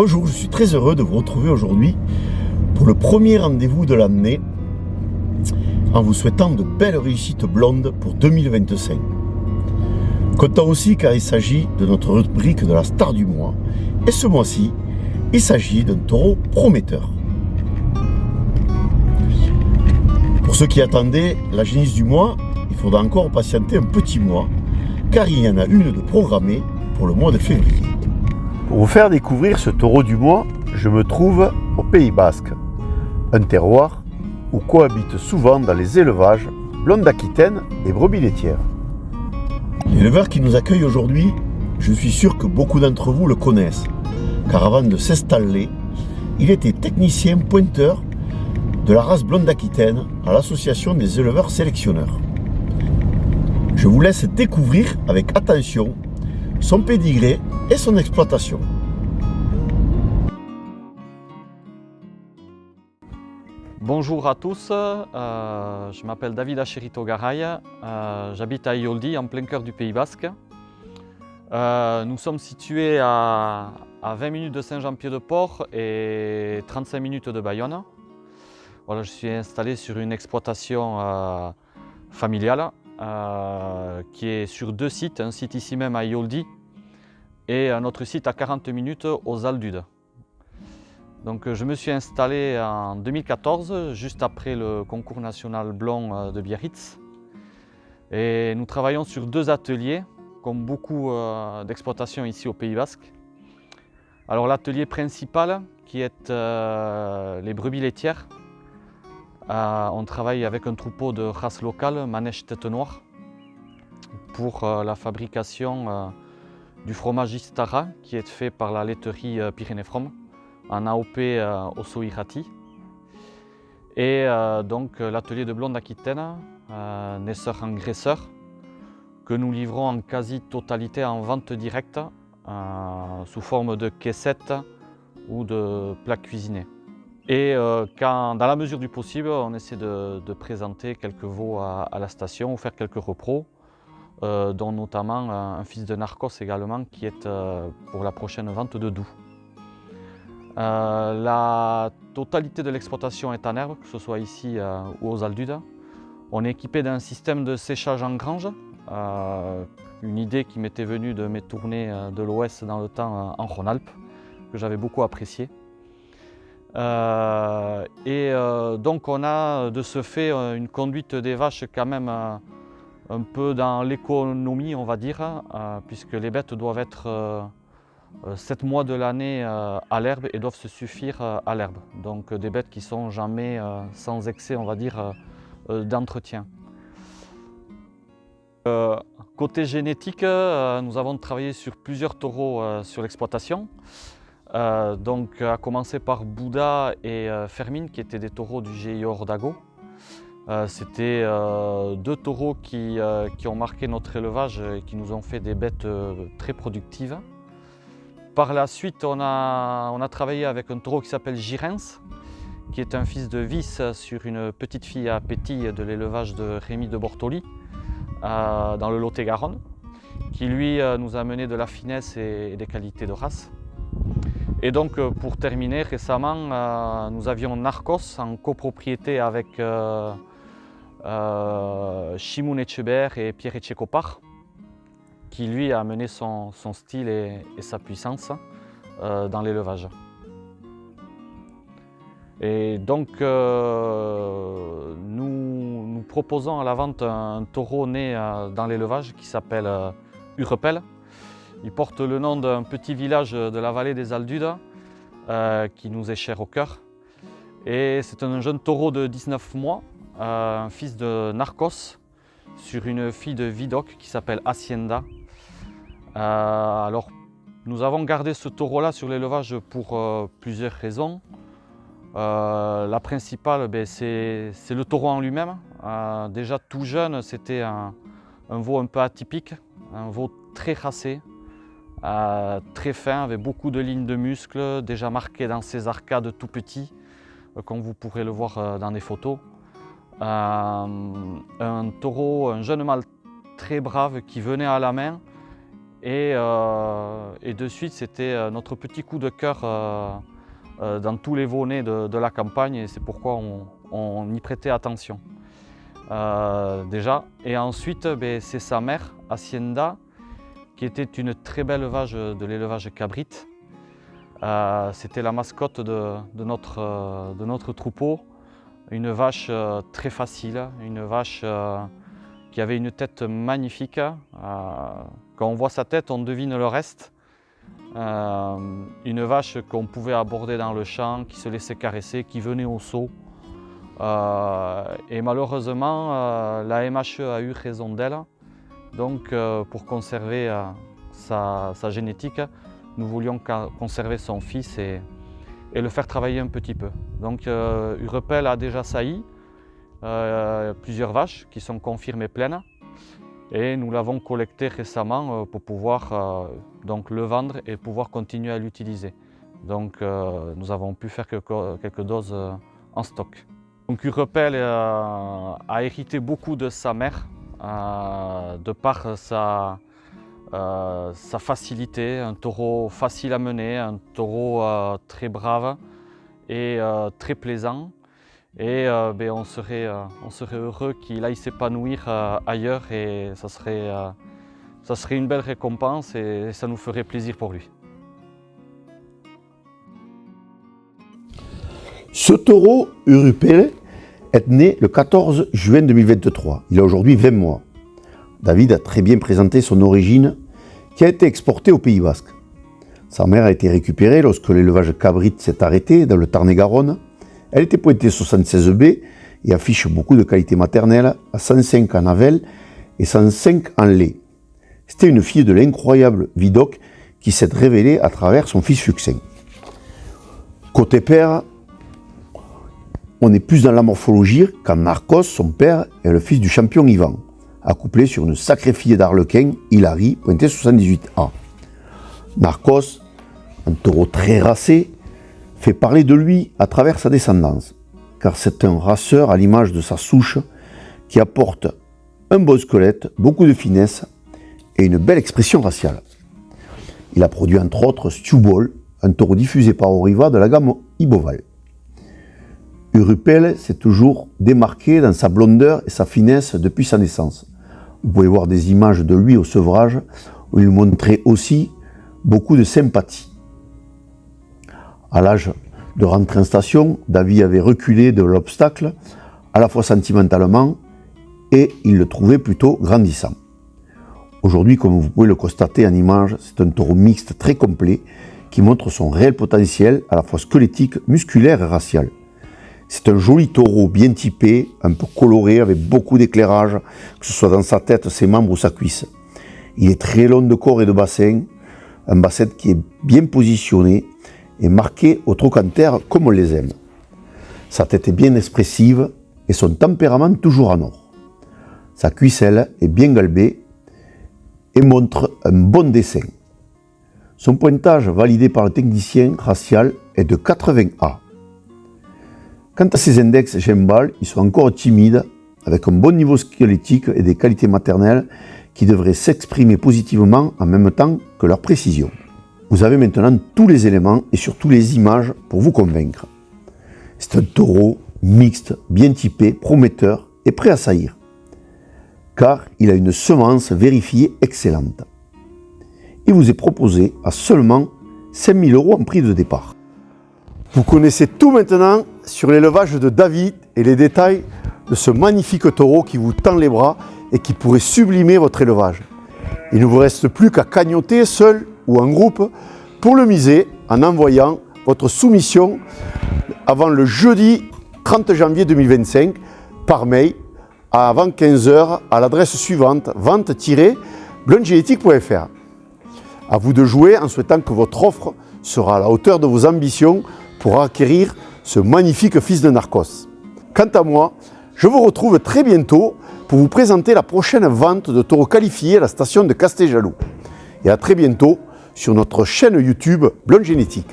Bonjour, je suis très heureux de vous retrouver aujourd'hui pour le premier rendez-vous de l'année en vous souhaitant de belles réussites blondes pour 2025. Content aussi car il s'agit de notre rubrique de la star du mois et ce mois-ci, il s'agit d'un taureau prometteur. Pour ceux qui attendaient la génisse du mois, il faudra encore patienter un petit mois car il y en a une de programmée pour le mois de février. Pour vous faire découvrir ce taureau du mois, je me trouve au Pays Basque, un terroir où cohabitent souvent dans les élevages blondes d'Aquitaine et brebis laitières. L'éleveur qui nous accueille aujourd'hui, je suis sûr que beaucoup d'entre vous le connaissent, car avant de s'installer, il était technicien pointeur de la race blonde d'Aquitaine à l'association des éleveurs sélectionneurs. Je vous laisse découvrir avec attention son pédigré et son exploitation. Bonjour à tous, je m'appelle David Acherito Garay, j'habite à Ioldi en plein cœur du Pays Basque. Nous sommes situés à 20 minutes de Saint-Jean-Pied-de-Port et 35 minutes de Bayonne. Voilà, je suis installé sur une exploitation familiale qui est sur deux sites, un site ici même à Ioldi et un autre site à 40 minutes aux Aldudes. Donc, je me suis installé en 2014, juste après le concours national blond de Biarritz. Et nous travaillons sur deux ateliers, comme beaucoup d'exploitations ici au Pays Basque. Alors l'atelier principal, qui est les brebis laitières. On travaille avec un troupeau de race locale, Manèche Tête Noire, pour la fabrication du fromage Istara, qui est fait par la laiterie Pyrénées-From, en AOP Osso-Irati. Et donc l'atelier de blonde d'Aquitaine, naisseur-engraisseur, que nous livrons en quasi-totalité en vente directe, sous forme de caissettes ou de plats cuisinés. Et dans la mesure du possible, on essaie de présenter quelques veaux à la station ou faire quelques repros, dont notamment un fils de Narcos également, qui est pour la prochaine vente de Doubs. La totalité de l'exploitation est en herbe, que ce soit ici ou aux Aldudes. On est équipé d'un système de séchage en grange, une idée qui m'était venue de mes tournées de l'Ouest dans le temps en Rhône-Alpes, que j'avais beaucoup apprécié. Donc on a de ce fait une conduite des vaches quand même un peu dans l'économie, on va dire, puisque les bêtes doivent être 7 mois de l'année à l'herbe et doivent se suffire à l'herbe. Donc des bêtes qui sont jamais sans excès, on va dire, d'entretien. Côté génétique, nous avons travaillé sur plusieurs taureaux sur l'exploitation. Donc à commencer par Bouddha et Fermine, qui étaient des taureaux du GIO Ordago. C'était deux taureaux qui ont marqué notre élevage et qui nous ont fait des bêtes très productives. Par la suite, on a travaillé avec un taureau qui s'appelle Girens, qui est un fils de Vis sur une petite fille à Pétille de l'élevage de Rémi de Bortoli, dans le Lot-et-Garonne, qui lui nous a mené de la finesse et des qualités de race. Et donc pour terminer, récemment, nous avions Narcos en copropriété avec Shimoun Etchebert et Pierre Etchekopar, qui lui a amené son style et sa puissance dans l'élevage. Et donc nous proposons à la vente un taureau né dans l'élevage qui s'appelle Urepel. Il porte le nom d'un petit village de la vallée des Aldudes qui nous est cher au cœur. Et c'est un jeune taureau de 19 mois, un fils de Narcos, sur une fille de Vidocq qui s'appelle Hacienda. Alors, nous avons gardé ce taureau-là sur l'élevage pour plusieurs raisons. La principale, c'est le taureau en lui-même. Déjà tout jeune, c'était un veau un peu atypique, un veau très racé, très fin, avec beaucoup de lignes de muscles, déjà marqué dans ses arcades tout petits, comme vous pourrez le voir dans des photos. Un taureau, un jeune mâle très brave qui venait à la main Et de suite, c'était notre petit coup de cœur dans tous les veaux-nés de la campagne, et c'est pourquoi on y prêtait attention. Déjà. Et ensuite, c'est sa mère, Hacienda, qui était une très belle vache de l'élevage Cabrit. C'était la mascotte de notre troupeau. Une vache très facile, une vache qui avait une tête magnifique. Quand on voit sa tête, on devine le reste. Une vache qu'on pouvait aborder dans le champ, qui se laissait caresser, qui venait au saut. Et malheureusement, la MHE a eu raison d'elle. Donc pour conserver sa génétique, nous voulions conserver son fils et le faire travailler un petit peu. Donc Urepel a déjà sailli plusieurs vaches qui sont confirmées pleines. Et nous l'avons collecté récemment pour pouvoir donc le vendre et pouvoir continuer à l'utiliser. Donc nous avons pu faire quelques doses en stock. Donc Urepel a hérité beaucoup de sa mère, de par sa facilité, un taureau facile à mener, un taureau très brave et très plaisant. Et on serait heureux qu'il aille s'épanouir ailleurs, et ça serait une belle récompense et ça nous ferait plaisir pour lui. Ce taureau, Urepel, est né le 14 juin 2023. Il a aujourd'hui 20 mois. David a très bien présenté son origine, qui a été exportée au Pays Basque. Sa mère a été récupérée lorsque l'élevage Cabrit s'est arrêté dans le Tarn-et-Garonne. Elle était pointée 76B et affiche beaucoup de qualités maternelles à 105 en avel et 105 en lait. C'était une fille de l'incroyable Vidocq qui s'est révélée à travers son fils Fuxin. Côté père, on est plus dans la morphologie quand Narcos, son père, est le fils du champion Ivan, accouplé sur une sacrée fille d'Arlequin, Hilary, pointée 78A. Narcos, un taureau très racé, fait parler de lui à travers sa descendance, car c'est un raceur à l'image de sa souche qui apporte un bon squelette, beaucoup de finesse et une belle expression raciale. Il a produit entre autres Stewball, un taureau diffusé par Oriva de la gamme Iboval. Urepel s'est toujours démarqué dans sa blondeur et sa finesse depuis sa naissance. Vous pouvez voir des images de lui au sevrage où il montrait aussi beaucoup de sympathie. À l'âge de rentrer en station, David avait reculé de l'obstacle, à la fois sentimentalement, et il le trouvait plutôt grandissant. Aujourd'hui, comme vous pouvez le constater en image, c'est un taureau mixte très complet qui montre son réel potentiel à la fois squelettique, musculaire et racial. C'est un joli taureau bien typé, un peu coloré, avec beaucoup d'éclairage, que ce soit dans sa tête, ses membres ou sa cuisse. Il est très long de corps et de bassin, un bassin qui est bien positionné et marqué au trochanter comme on les aime. Sa tête est bien expressive et son tempérament toujours en or. Sa cuisselle est bien galbée et montre un bon dessin. Son pointage validé par le technicien racial est de 80A. Quant à ses index gimbal, ils sont encore timides, avec un bon niveau squelettique et des qualités maternelles qui devraient s'exprimer positivement en même temps que leur précision. Vous avez maintenant tous les éléments et surtout les images pour vous convaincre. C'est un taureau mixte, bien typé, prometteur et prêt à saillir, car il a une semence vérifiée excellente. Il vous est proposé à seulement 5 000 € en prix de départ. Vous connaissez tout maintenant sur l'élevage de David et les détails de ce magnifique taureau qui vous tend les bras et qui pourrait sublimer votre élevage. Il ne vous reste plus qu'à cagnotter seul ou en groupe pour le miser en envoyant votre soumission avant le jeudi 30 janvier 2025 par mail avant 15 h à l'adresse suivante vente-blondegenetic.fr. À vous de jouer en souhaitant que votre offre sera à la hauteur de vos ambitions pour acquérir ce magnifique fils de Narcos. Quant à moi, je vous retrouve très bientôt pour vous présenter la prochaine vente de taureaux qualifiés à la station de Casteljaloux. Et à très bientôt sur notre chaîne YouTube Blonde Génétique.